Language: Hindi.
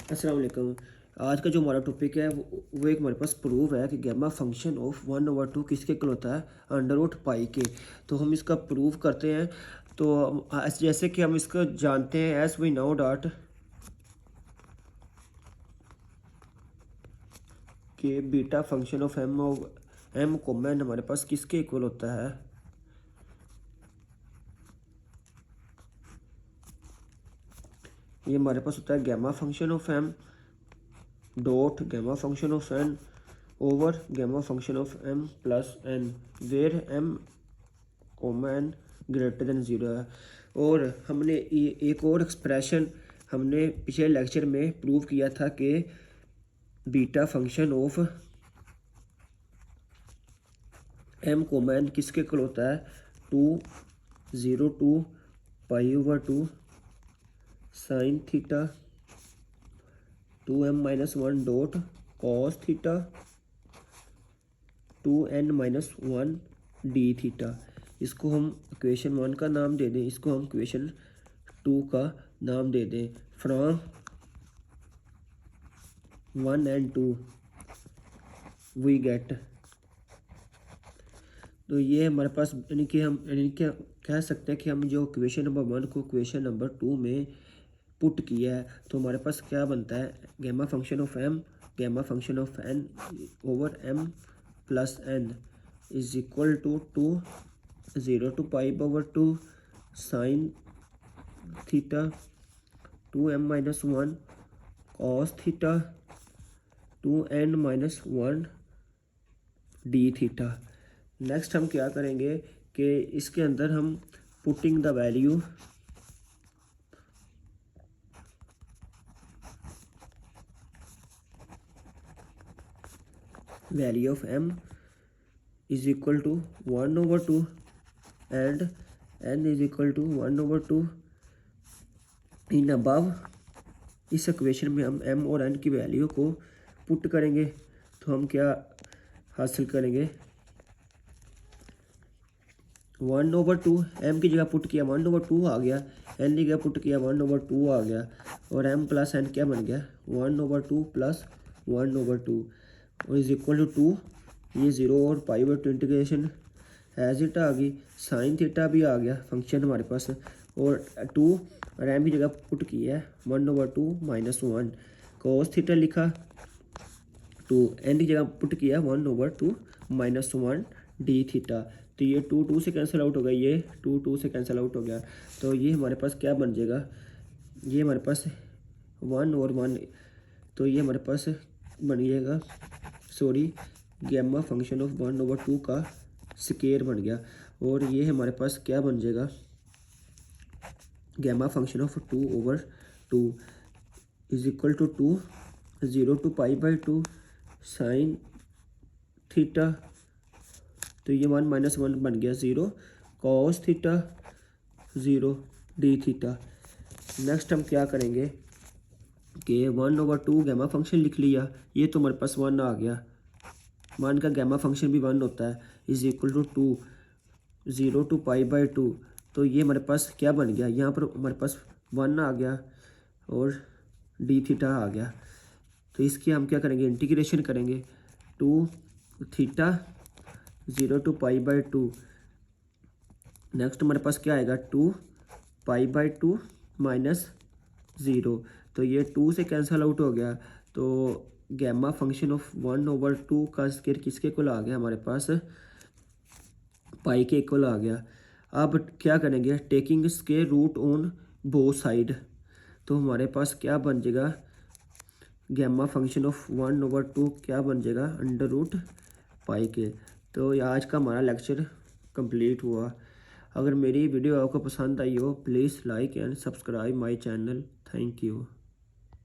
अस्सलाम वालेकुम। आज का जो हमारा टॉपिक है वो एक हमारे पास प्रूफ है कि गैमा फंक्शन ऑफ 1/2 किसके इक्वल होता है, अंडर रूट पाई के। तो हम इसका प्रूफ करते हैं। तो जैसे कि हम इसको जानते हैं एस वी नो डॉट के beta function of M comma हमारे पास किसके इक्वल होता है, ये हमारे पास होता है gamma function of M dot gamma function of N over gamma function of M plus N where M comma greater than zero है। और हमने ये एक और एक्सप्रेशन हमने पिछले लेक्चर में प्रूव किया था कि beta function of M comma किसके इक्वल होता है, 2 pi sine theta 2m-1 dot cos theta 2n-1 D theta. इसको हम इक्वेशन 1 का नाम दे दें, इसको हम इक्वेशन 2 का नाम दे दें। फ्रॉम 1 and 2 वी गेट, तो ये हमारे पास यानी कि हम क्या कह सकते हैं कि हम जो इक्वेशन नंबर 1 को इक्वेशन नंबर 2 में पुट किया है तो हमारे पास क्या बनता है, gamma function of M gamma function of N over M plus N is equal to 0 to pi sine theta 2m-1 cos theta 2n-1 D theta. Next हम क्या करेंगे कि इसके अंदर हम putting the value of m is equal to 1/2 and n is equal to 1/2 in above. इस इक्वेशन में हम m और n की वैल्यू को पुट करेंगे तो हम क्या हासिल करेंगे, 1/2 m की जगह पुट किया 1/2 आ गया, n की जगह पुट किया 1/2 आ गया, और m प्लस n क्या बन गया 1/2 प्लस 1/2 और इज इक्वल टू 2, ये 0 और पाई/2 इंटीग्रेशन एज इट आ गई, साइन थीटा भी आ गया फंक्शन हमारे पास, और 2 और m की जगह पुट किया 1/2 -1 cos थीटा लिखा 2, n की जगह पुट किया 1/2 -1 डी थीटा। तो ये 2 से कैंसिल आउट हो गया, ये 2 से कैंसिल आउट हो गया, तो ये हमारे पास क्या बन जाएगा, ये हमारे पास 1 और 1, तो ये हमारे पास बन जाएगा गैमा फंक्शन ऑफ 1/2 का स्केयर बन गया। और ये हमारे पास क्या बन जाएगा, gamma function of 2/2 is equal to 0 to pi sine theta, तो ये 1 - 1 बन गया 0 cos theta 0 D theta. Next हम क्या करेंगे कि 1/2 गैमा फंक्शन लिख लिया, ये तो हमारे पास 1 आ गया, 1 का गैमा फंक्शन भी 1 होता है, इज इक्वल टू 0 to पाई/2, तो ये हमारे पास क्या बन गया, यहाँ पर हमारे पास 1 आ गया और डी थीटा आ गया। तो इसकी हम क्या करेंगे, इंटीग्रेशन करेंगे 2 थीटा 0 to पाई/2, नेक्स्ट हमारे पास क्या आएगा 2 पाई/2 -0, तो ये 2 से कैंसिल आउट हो गया, तो गैमा फंक्शन ऑफ 1/2 का स्क्वायर किसके इक्वल आ गया, हमारे पास पाई के इक्वल आ गया। अब क्या करेंगे, taking square root on both side, तो हमारे पास क्या बन जाएगा, गैमा फंक्शन ऑफ 1/2 क्या बन जाएगा अंडर रूट पाई के। तो आज का हमारा लेक्चर कंप्लीट हुआ। अगर मेरी वीडियो आपको पसंद आई हो please like and subscribe my channel. Thank you.